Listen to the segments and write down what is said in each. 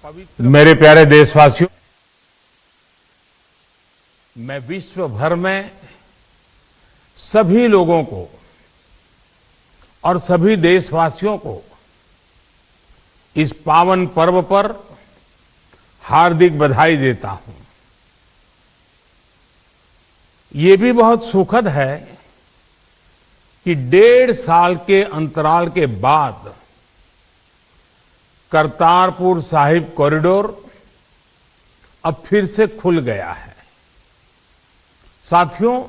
पवित्र। मेरे प्यारे देशवासियों, मैं विश्व भर में सभी लोगों को और सभी देशवासियों को इस पावन पर्व पर हार्दिक बधाई देता हूं। ये भी बहुत सुखद है कि 1.5 साल के अंतराल के बाद करतारपुर साहिब कॉरिडोर अब फिर से खुल गया है। साथियों,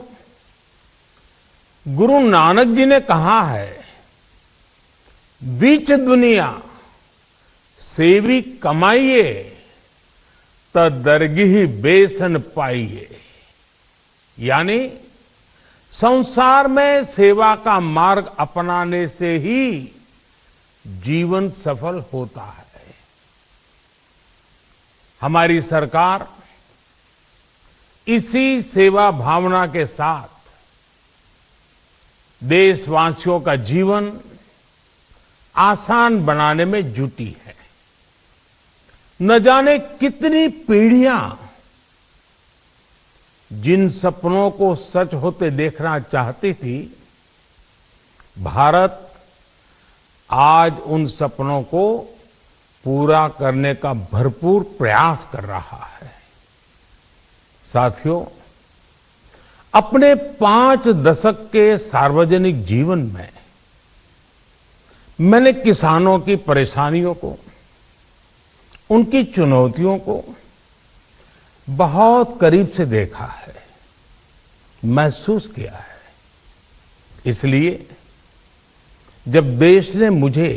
गुरु नानक जी ने कहा है, बीच दुनिया सेवी कमाइए त दरगिही बेसन पाइए। यानी संसार में सेवा का मार्ग अपनाने से ही जीवन सफल होता है। हमारी सरकार इसी सेवा भावना के साथ देशवासियों का जीवन आसान बनाने में जुटी है। न जाने कितनी पीढ़ियां जिन सपनों को सच होते देखना चाहती थी, भारत आज उन सपनों को पूरा करने का भरपूर प्रयास कर रहा है। साथियों, अपने 5 दशक के सार्वजनिक जीवन में मैंने किसानों की परेशानियों को, उनकी चुनौतियों को बहुत करीब से देखा है, महसूस किया है। इसलिए जब देश ने मुझे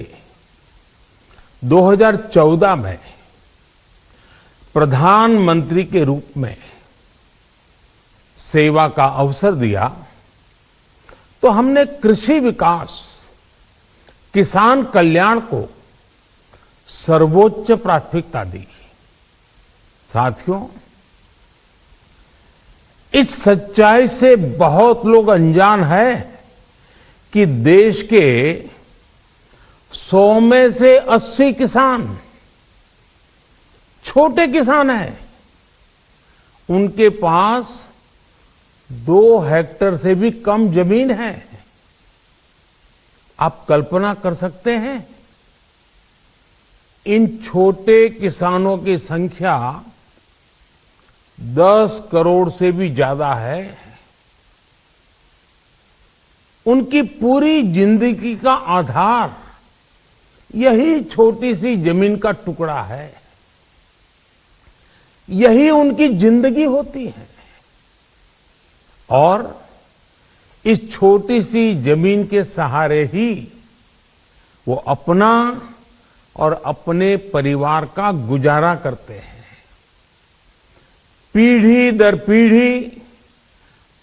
2014 में प्रधानमंत्री के रूप में सेवा का अवसर दिया, तो हमने कृषि विकास, किसान कल्याण को सर्वोच्च प्राथमिकता दी। साथियों, इस सच्चाई से बहुत लोग अनजान है कि देश के 100 में से 80 किसान छोटे किसान हैं। उनके पास 2 हेक्टेयर से भी कम जमीन है। आप कल्पना कर सकते हैं, इन छोटे किसानों की संख्या 10 करोड़ से भी ज्यादा है। उनकी पूरी जिंदगी का आधार यही छोटी सी जमीन का टुकड़ा है। यही उनकी जिंदगी होती है। और इस छोटी सी जमीन के सहारे ही वो अपना और अपने परिवार का गुजारा करते हैं। पीढ़ी दर पीढ़ी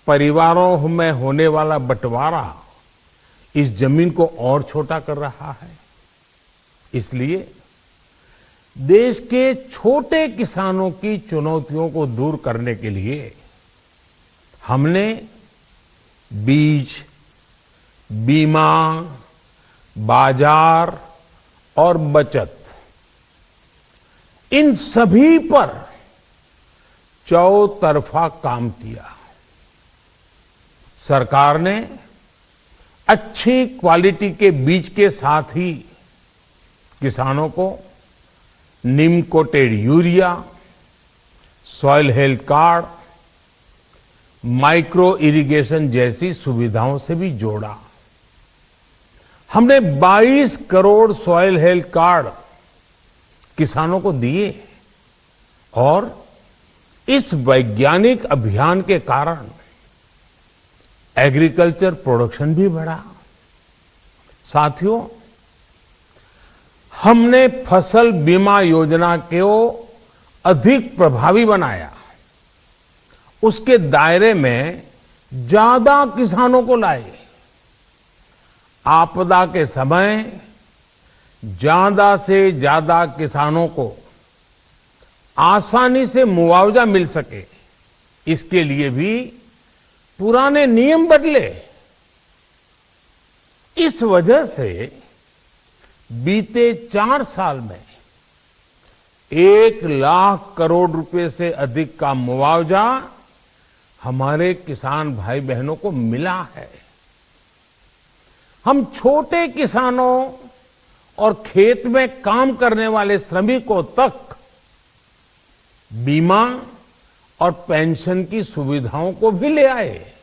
परिवारों में होने वाला बंटवारा इस जमीन को और छोटा कर रहा है। इसलिए देश के छोटे किसानों की चुनौतियों को दूर करने के लिए हमने बीज, बीमा, बाजार और बचत, इन सभी पर चौतरफा काम किया। सरकार ने अच्छी क्वालिटी के बीज के साथ ही किसानों को neem coated urea, soil health card, micro irrigation जैसी सुविधाओं से भी जोड़ा। हमने 22 करोड़ सॉइल हेल्थ कार्ड किसानों को दिए और इस वैज्ञानिक अभियान के कारण एग्रीकल्चर प्रोडक्शन भी बढ़ा। साथियों, हमने फसल बीमा योजना को अधिक प्रभावी बनाया। उसके दायरे में ज्यादा किसानों को लाए। आपदा के समय ज्यादा से ज्यादा किसानों को आसानी से मुआवजा मिल सके, इसके लिए भी पुराने नियम बदले। इस वजह से बीते 4 साल में 1 लाख करोड़ रुपए से अधिक का मुआवजा हमारे किसान भाई बहनों को मिला है। हम छोटे किसानों और खेत में काम करने वाले श्रमिकों तक बीमा और पेंशन की सुविधाओं को भी ले आए।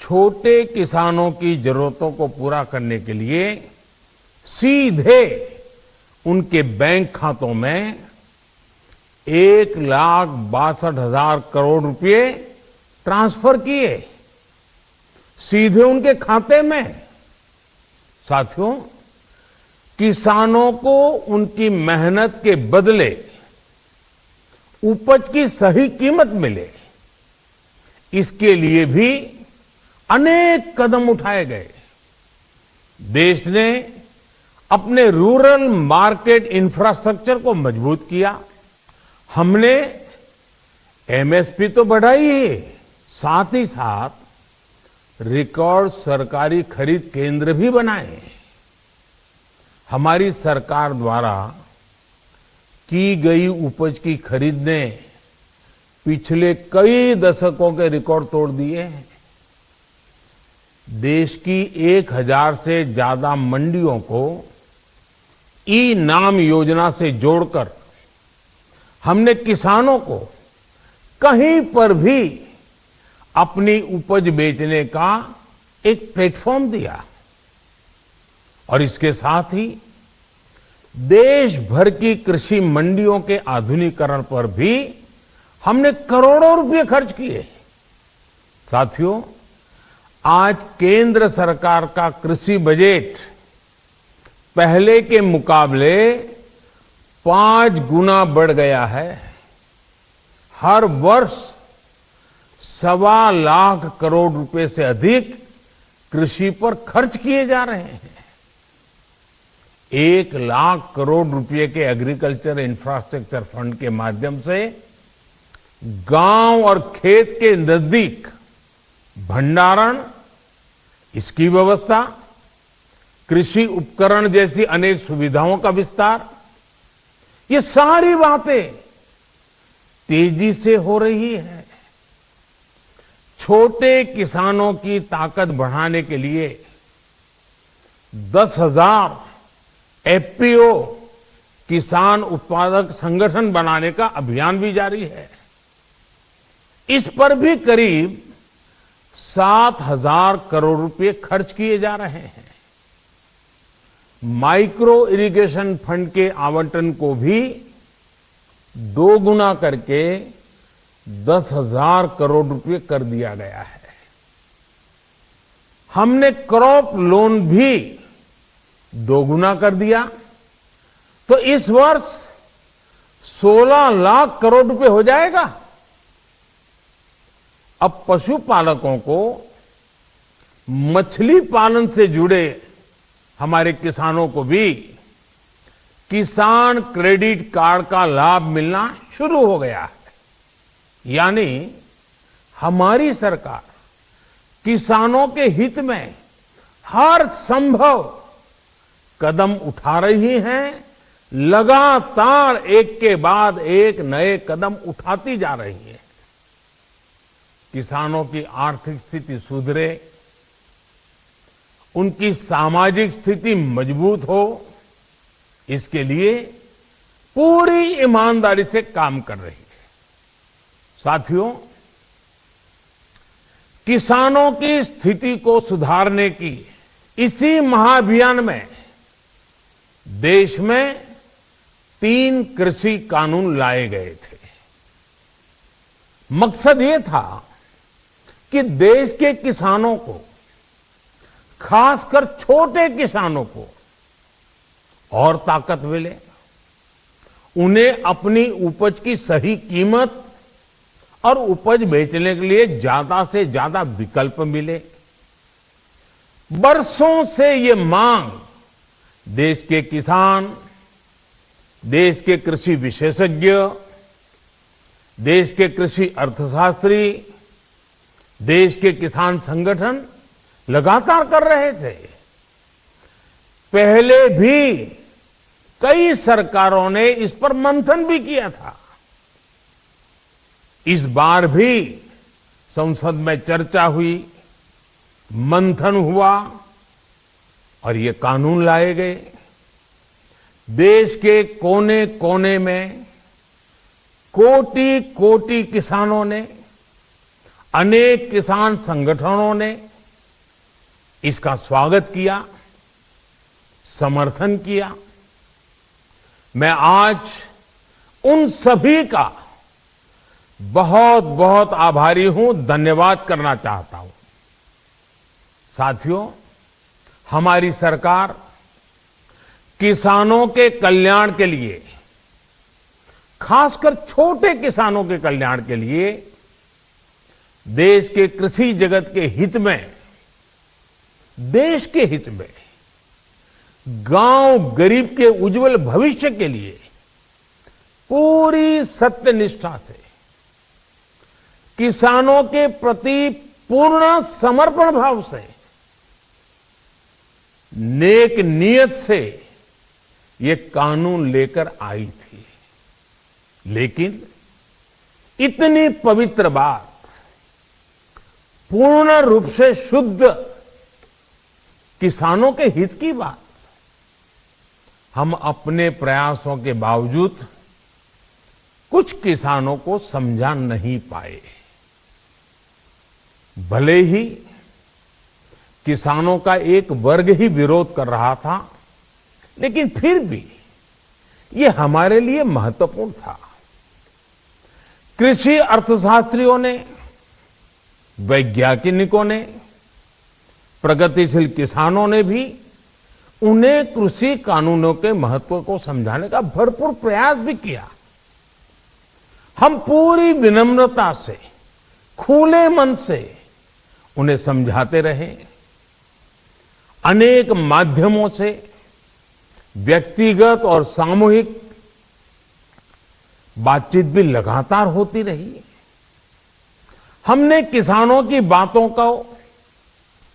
छोटे किसानों की जरूरतों को पूरा करने के लिए सीधे उनके बैंक खातों में 1,62,000 करोड़ रुपए ट्रांसफर किए, सीधे उनके खाते में। साथियों, किसानों को उनकी मेहनत के बदले उपज की सही कीमत मिले, इसके लिए भी अनेक कदम उठाए गए। देश ने अपने रूरल मार्केट इंफ्रास्ट्रक्चर को मजबूत किया। हमने एमएसपी तो बढ़ाई है, साथ ही साथ रिकॉर्ड सरकारी खरीद केंद्र भी बनाए। हमारी सरकार द्वारा की गई उपज की खरीद ने पिछले कई दशकों के रिकॉर्ड तोड़ दिए हैं। देश की 1,000 से ज्यादा मंडियों को ई नाम योजना से जोड़कर हमने किसानों को कहीं पर भी अपनी उपज बेचने का एक प्लेटफॉर्म दिया। और इसके साथ ही देश भर की कृषि मंडियों के आधुनिकीकरण पर भी हमने करोड़ों रुपए खर्च किए। साथियों, आज केंद्र सरकार का कृषि बजट पहले के मुकाबले 5 गुना बढ़ गया है। हर वर्ष 1.25 लाख करोड़ रुपए से अधिक कृषि पर खर्च किए जा रहे हैं। 1 लाख करोड़ रुपए के एग्रीकल्चर इंफ्रास्ट्रक्चर फंड के माध्यम से गांव और खेत के नजदीक भंडारण, इसकी व्यवस्था, कृषि उपकरण जैसी अनेक सुविधाओं का विस्तार, ये सारी बातें तेजी से हो रही है। छोटे किसानों की ताकत बढ़ाने के लिए 10,000 एफपीओ किसान उत्पादक संगठन बनाने का अभियान भी जारी है। इस पर भी करीब 7,000 करोड़ रुपए खर्च किए जा रहे हैं। माइक्रो इरिगेशन फंड के आवंटन को भी 2 गुना करके 10,000 करोड़ रुपए कर दिया गया है। हमने क्रॉप लोन भी 2 गुना कर दिया, तो इस वर्ष 16 लाख करोड़ रुपए हो जाएगा। अब पशुपालकों को मछली पालन से जुड़े हमारे किसानों को भी किसान क्रेडिट कार्ड का लाभ मिलना शुरू हो गया है। यानी हमारी सरकार किसानों के हित में हर संभव कदम उठा रही है, लगातार एक के बाद एक नए कदम उठाती जा रही है। किसानों की आर्थिक स्थिति सुधरे, उनकी सामाजिक स्थिति मजबूत हो, इसके लिए पूरी ईमानदारी से काम कर रही है। साथियों, किसानों की स्थिति को सुधारने की इसी महाअभियान में देश में 3 कृषि कानून लाए गए थे। मकसद ये था कि देश के किसानों को, खासकर छोटे किसानों को और ताकत मिले, उन्हें अपनी उपज की सही कीमत और उपज बेचने के लिए ज्यादा से ज्यादा विकल्प मिले। बरसों से ये मांग देश के किसान, देश के कृषि विशेषज्ञ, देश के कृषि अर्थशास्त्री, देश के किसान संगठन लगातार कर रहे थे। पहले भी कई सरकारों ने इस पर मंथन भी किया था। इस बार भी संसद में चर्चा हुई, मंथन हुआ और ये कानून लाए गए। देश के कोने कोने में कोटि कोटि किसानों ने, अनेक किसान संगठनों ने इसका स्वागत किया, समर्थन किया। मैं आज उन सभी का बहुत बहुत आभारी हूं, धन्यवाद करना चाहता हूं। साथियों, हमारी सरकार किसानों के कल्याण के लिए, खासकर छोटे किसानों के कल्याण के लिए, देश के कृषि जगत के हित में, देश के हित में, गांव गरीब के उज्जवल भविष्य के लिए पूरी सत्यनिष्ठा से, किसानों के प्रति पूर्ण समर्पण भाव से, नेक नियत से ये कानून लेकर आई थी। लेकिन इतनी पवित्र बात, पूर्ण रूप से शुद्ध किसानों के हित की बात, हम अपने प्रयासों के बावजूद कुछ किसानों को समझा नहीं पाए। भले ही किसानों का एक वर्ग ही विरोध कर रहा था, लेकिन फिर भी ये हमारे लिए महत्वपूर्ण था। कृषि अर्थशास्त्रियों ने, वैज्ञानिकों ने, प्रगतिशील किसानों ने भी उन्हें कृषि कानूनों के महत्व को समझाने का भरपूर प्रयास भी किया। हम पूरी विनम्रता से, खुले मन से उन्हें समझाते रहे। अनेक माध्यमों से व्यक्तिगत और सामूहिक बातचीत भी लगातार होती रही। हमने किसानों की बातों को,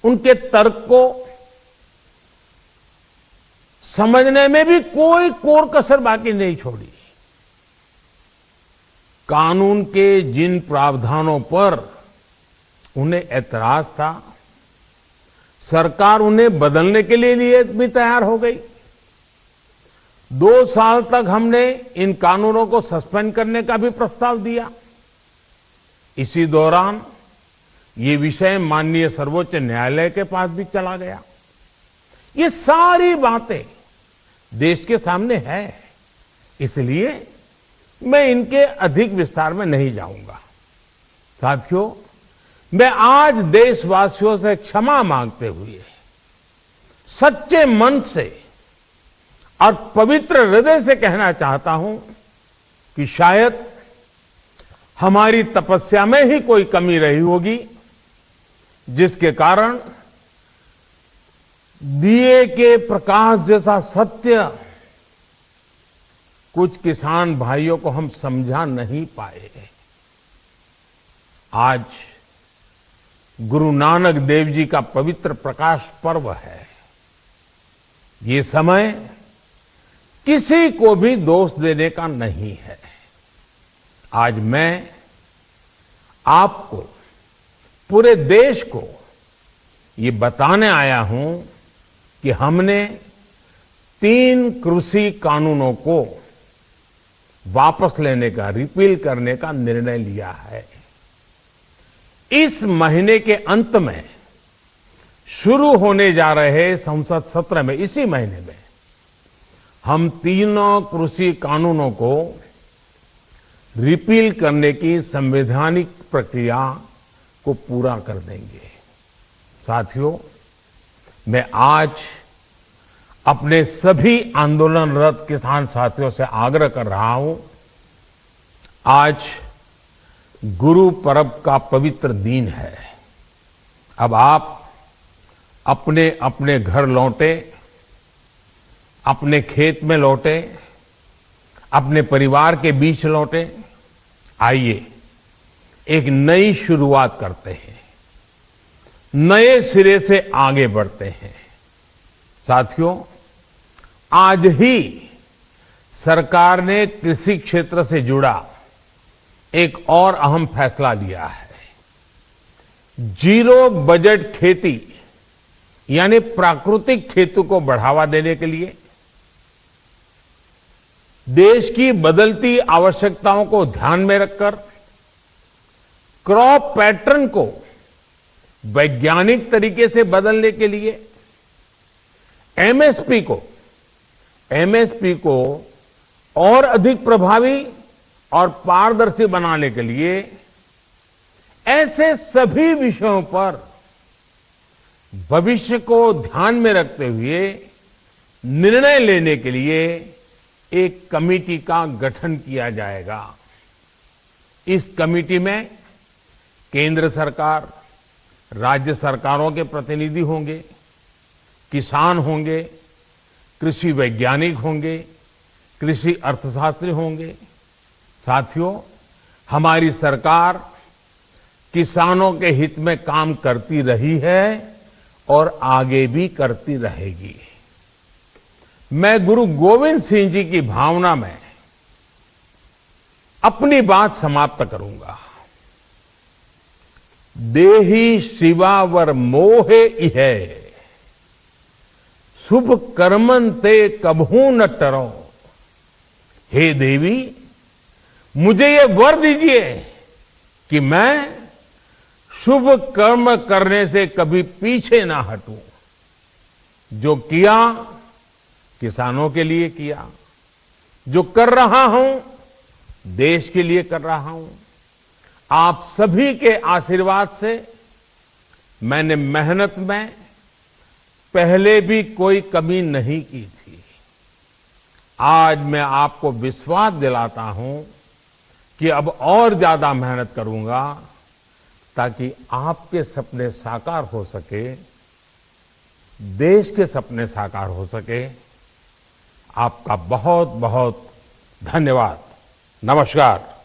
उनके तर्क को समझने में भी कोई कोर कसर बाकी नहीं छोड़ी। कानून के जिन प्रावधानों पर उन्हें ऐतराज था, सरकार उन्हें बदलने के लिए भी तैयार हो गई। 2 साल तक हमने इन कानूनों को सस्पेंड करने का भी प्रस्ताव दिया। इसी दौरान ये विषय माननीय सर्वोच्च न्यायालय के पास भी चला गया। ये सारी बातें देश के सामने है, इसलिए मैं इनके अधिक विस्तार में नहीं जाऊंगा। साथियों, मैं आज देशवासियों से क्षमा मांगते हुए सच्चे मन से और पवित्र हृदय से कहना चाहता हूं कि शायद हमारी तपस्या में ही कोई कमी रही होगी, जिसके कारण दिए के प्रकाश जैसा सत्य कुछ किसान भाइयों को हम समझा नहीं पाए। आज गुरु नानक देव जी का पवित्र प्रकाश पर्व है। ये समय किसी को भी दोष देने का नहीं है। आज मैं आपको, पूरे देश को ये बताने आया हूं कि हमने 3 कृषि कानूनों को वापस लेने का, रिपील करने का निर्णय लिया है। इस महीने के अंत में शुरू होने जा रहे संसद सत्र में, इसी महीने में, हम 3 कृषि कानूनों को रिपील करने की संवैधानिक प्रक्रिया को पूरा कर देंगे। साथियों, मैं आज अपने सभी आंदोलनरत किसान साथियों से आग्रह कर रहा हूं, आज गुरु पर्व का पवित्र दिन है। अब आप अपने अपने घर लौटे, अपने खेत में लौटे, अपने परिवार के बीच लौटे। आइए एक नई शुरुआत करते हैं, नए सिरे से आगे बढ़ते हैं। साथियों, आज ही सरकार ने कृषि क्षेत्र से जुड़ा एक और अहम फैसला लिया है। जीरो बजट खेती यानी प्राकृतिक खेती को बढ़ावा देने के लिए देश की बदलती आवश्यकताओं को ध्यान में रखकर क्रॉप पैटर्न को वैज्ञानिक तरीके से बदलने के लिए एमएसपी को और अधिक प्रभावी और पारदर्शी बनाने के लिए ऐसे सभी विषयों पर भविष्य को ध्यान में रखते हुए निर्णय लेने के लिए एक कमेटी का गठन किया जाएगा। इस कमेटी में केंद्र सरकार, राज्य सरकारों के प्रतिनिधि होंगे, किसान होंगे, कृषि वैज्ञानिक होंगे, कृषि अर्थशास्त्री होंगे। साथियों, हमारी सरकार किसानों के हित में काम करती रही है और आगे भी करती रहेगी। मैं गुरु गोविंद सिंह जी की भावना में अपनी बात समाप्त करूंगा। देहि शिवावर मोहे इहे, शुभ कर्मन ते कबहू न टरो। हे देवी, मुझे ये वर दीजिए कि मैं शुभ कर्म करने से कभी पीछे ना हटूं। जो किया किसानों के लिए किया, जो कर रहा हूं देश के लिए कर रहा हूं। आप सभी के आशीर्वाद से मैंने मेहनत में पहले भी कोई कमी नहीं की थी। आज मैं आपको विश्वास दिलाता हूं कि अब और ज्यादा मेहनत करूंगा ताकि आपके सपने साकार हो सके, देश के सपने साकार हो सके। आपका बहुत बहुत धन्यवाद। नमस्कार।